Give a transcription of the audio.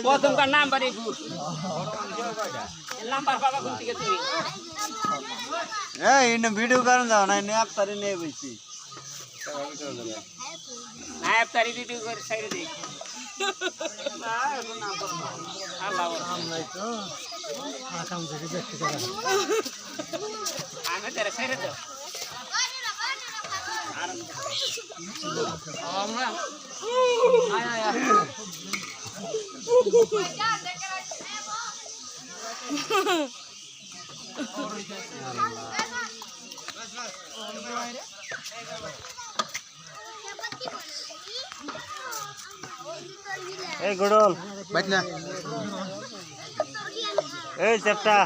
প্রথম কার number number বাবা কোন থেকে তুমি এই ইন ভিডিও করন দাও না নে আপতারি নে বইছি না আপতারি ভিডিও করে সাইড দে না এখন নাম করো আল্লাহ নাম নাই তো আকাম থেকে দেখতে করা আমি তেরে সাইড দাও আমরা আয় আয় এই গড়ল বাইট না এই চেপটা